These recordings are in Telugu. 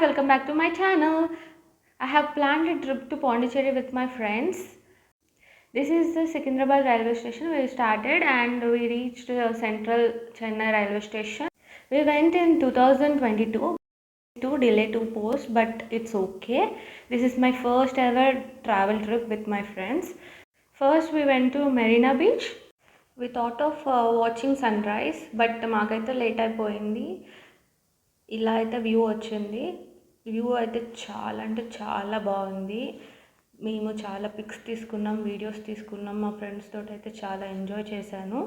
guys, welcome back to my channel. I have planned a trip to Pondicherry with my friends. This is the Secunderabad railway station. We started and we reached Central Chennai railway station. We went in 2022. To delay to post, but it's okay. This is my first ever travel trip with my friends. First we went to Marina Beach. We thought of watching sunrise, but మాకైతే లేట్ అయిపోయింది. ఇలా అయితే వ్యూ వచ్చింది. వ్యూ అయితే చాలా అంటే చాలా బాగుంది. మేము చాలా పిక్స్ తీసుకున్నాం, వీడియోస్ తీసుకున్నాం. మా ఫ్రెండ్స్ తోటి అయితే చాలా ఎంజాయ్ చేశాను.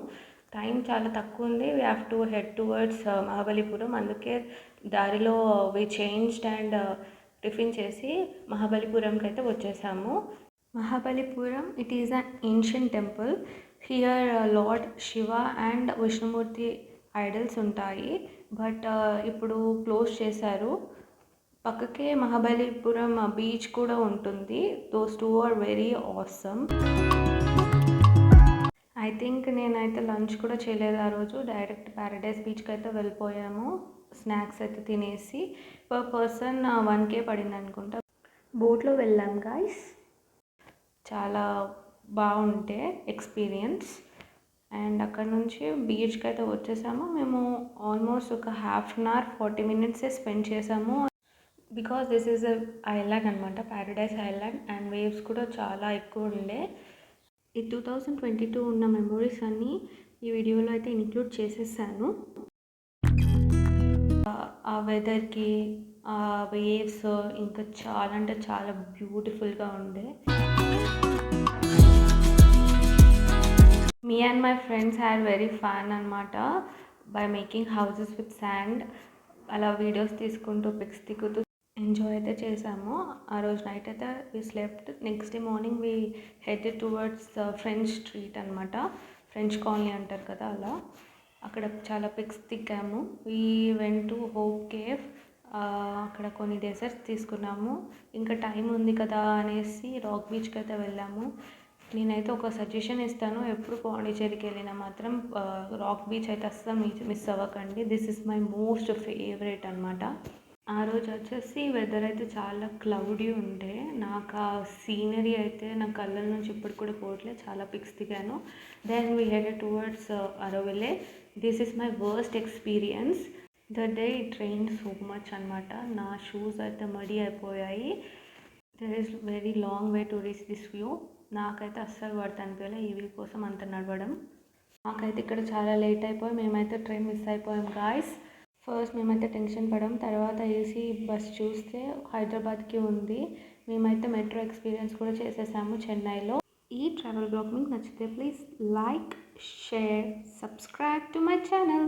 టైం చాలా తక్కువ ఉంది. We have to head towards Mahabalipuram. అందుకే దారిలో వి చేంజ్డ్ అండ్ టిఫిన్ చేసి మహాబలిపురంకి అయితే వచ్చేసాము. Mahabalipuram it is an ancient temple. Here lord Shiva and Vishnumurthy idols ఉంటాయి. బట్ ఇప్పుడు క్లోజ్ చేశారు. పక్కకే మహాబలిపురం బీచ్ కూడా ఉంటుంది. Those two are very awesome. I think నేనైతే లంచ్ కూడా చేయలేదు ఆ రోజు. డైరెక్ట్ ప్యారడైస్ బీచ్కి అయితే వెళ్ళిపోయాము. స్నాక్స్ అయితే తినేసి పర్ పర్సన్ 1K పడింది అనుకుంటా. బోట్లో వెళ్ళాం గాయస్. చాలా బాగుంటే ఎక్స్పీరియన్స్. అండ్ అక్కడ నుంచి బీచ్కి అయితే వచ్చేసాము. మేము ఆల్మోస్ట్ ఒక ½ అన్ అవర్ 40 minutes స్పెండ్ చేసాము. Because this is a island అనమాట, ప్యారడైస్ ఐలాండ్. అండ్ వేవ్స్ కూడా చాలా ఎక్కువ ఉండే. ఈ 2022 ఉన్న మెమొరీస్ అన్నీ ఈ వీడియోలో అయితే ఇంక్లూడ్ చేసేసాను. ఆ వెదర్కి, ఆ వేవ్స్ ఇంకా చాలా అంటే చాలా బ్యూటిఫుల్గా ఉండే. Me and my friends had very fun అనమాట by making houses with sand. అలా వీడియోస్ తీసుకుంటూ పిక్స్ దిగుతూ ఎంజాయ్ అయితే చేసాము. ఆ రోజు నైట్ అయితే వి slept. Next day morning we head towards French street అనమాట. ఫ్రెంచ్ కాలనీ అంటారు కదా, అలా అక్కడ చాలా పిక్స్ దిగాము. We went to hope cave. అక్కడ కొన్ని డెజర్ట్స్ తీసుకున్నాము. ఇంకా టైం ఉంది కదా అనేసి రాక్ బీచ్కి అయితే వెళ్ళాము. నేనైతే ఒక సజెషన్ ఇస్తాను, ఎప్పుడు పాండిచేరికి వెళ్ళినా మాత్రం రాక్ బీచ్ అయితే అస్సలు మిస్ అవ్వకండి. This is my most favourite అనమాట. ఆ రోజు వచ్చేసి వెదర్ అయితే చాలా క్లౌడీ ఉండే. నాకు ఆ సీనరీ అయితే నా కళ్ళ నుంచి ఇప్పుడు కూడా పోవట్లేదు. చాలా పిక్స్ దిగాను. Then we headed towards Auroville. This is my worst experience. The day it rain so much అనమాట. నా షూస్ అయితే మడి అయిపోయాయి. There is very long way to reach this view. నాకైతే అస్సలు పడితే అనిపించలే ఈ వ్యూ కోసం అంత నడవడం. నాకైతే ఇక్కడ చాలా లేట్ అయిపోయి మేమైతే ట్రైన్ మిస్ అయిపోయాం గాయస్. ఫస్ట్ మేమైతే టెన్షన్ పడాం. తర్వాత ఏసీ బస్ చూస్తే హైదరాబాద్కి ఉంది. మేమైతే మెట్రో ఎక్స్పీరియన్స్ కూడా చేసేసాము చెన్నైలో. ఈ ట్రావెల్ బ్లాగ్ మీకు నచ్చితే please like, share, subscribe to my channel.